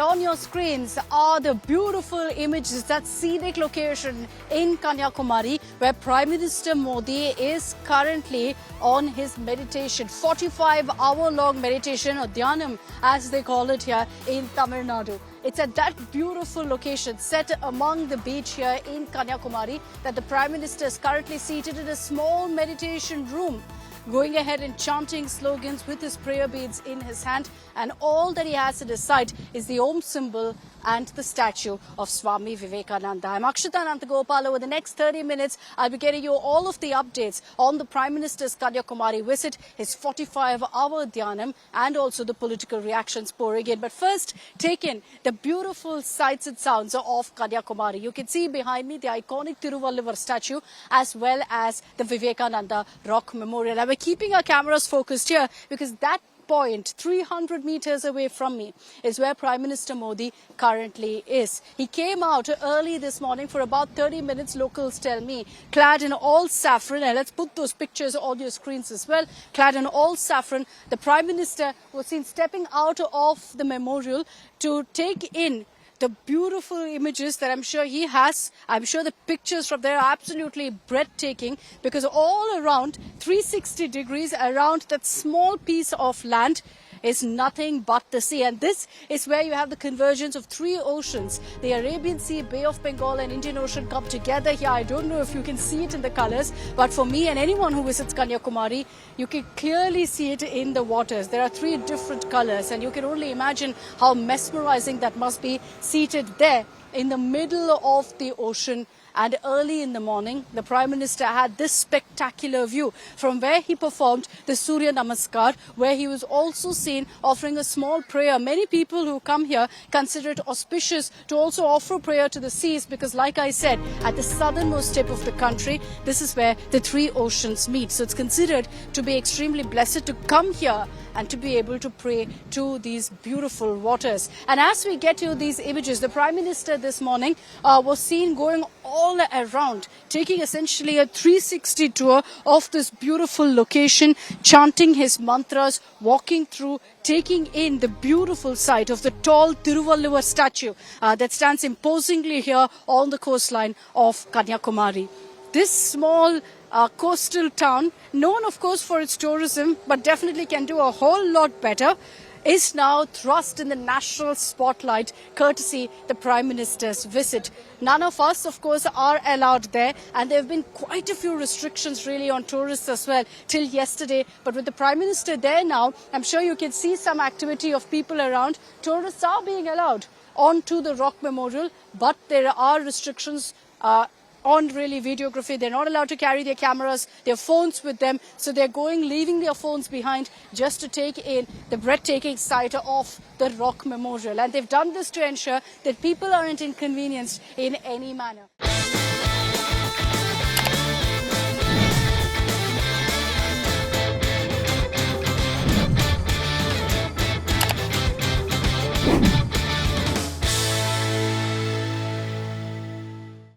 on your screens are the beautiful images, that scenic location in Kanyakumari where Prime Minister Modi is currently on his meditation, 45-hour-long meditation, or Dhyanam as they call it here in Tamil Nadu. It's at that beautiful location set among the beach here in Kanyakumari that the Prime Minister is currently seated in a small meditation room, going ahead and chanting slogans with his prayer beads in his hand, and all that he has at his side is the Om symbol and the statue of Swami Vivekananda. I'm Akshita Nantagopal. Over the next 30 minutes, I'll be getting you all of the updates on the Prime Minister's Kanyakumari visit, his 45-hour Dhyanam, and also the political reactions pouring in. But first, take in the beautiful sights and sounds of Kanyakumari. You can see behind me the iconic Thiruvalluvar statue as well as the Vivekananda Rock Memorial. And we're keeping our cameras focused here because that point 300 meters away from me is where Prime Minister Modi currently is. He came out early this morning for about 30 minutes, locals tell me, clad in all saffron, and let's put those pictures on your screens as well. Clad in all saffron, the Prime Minister was seen stepping out of the memorial to take in the beautiful images that I'm sure he has. I'm sure the pictures from there are absolutely breathtaking because all around 360 degrees around that small piece of land is nothing but the sea. And this is where you have the convergence of three oceans. The Arabian Sea, Bay of Bengal and Indian Ocean come together here. I don't know if you can see it in the colors, but for me and anyone who visits Kanyakumari, you can clearly see it in the waters. There are three different colors and you can only imagine how mesmerizing that must be seated there in the middle of the ocean. And early in the morning, the Prime Minister had this spectacular view from where he performed the Surya Namaskar, where he was also seen offering a small prayer. Many people who come here consider it auspicious to also offer prayer to the seas because, like I said, at the southernmost tip of the country, this is where the three oceans meet. So it's considered to be extremely blessed to come here and to be able to pray to these beautiful waters. And as we get to these images, the Prime Minister this morning was seen going all around, taking essentially a 360 tour of this beautiful location, chanting his mantras, walking through, taking in the beautiful sight of the tall Thiruvalluvar statue that stands imposingly here on the coastline of Kanyakumari. This small coastal town, known of course for its tourism, but definitely can do a whole lot better, is now thrust in the national spotlight courtesy the Prime Minister's visit. None of us, of course, are allowed there, and there have been quite a few restrictions really on tourists as well till yesterday. But with the Prime Minister there now, I'm sure you can see some activity of people around. Tourists are being allowed onto the Rock Memorial, but there are restrictions on really videography. They're not allowed to carry their cameras, their phones with them. So they're leaving their phones behind just to take in the breathtaking sight of the Rock Memorial. And they've done this to ensure that people aren't inconvenienced in any manner.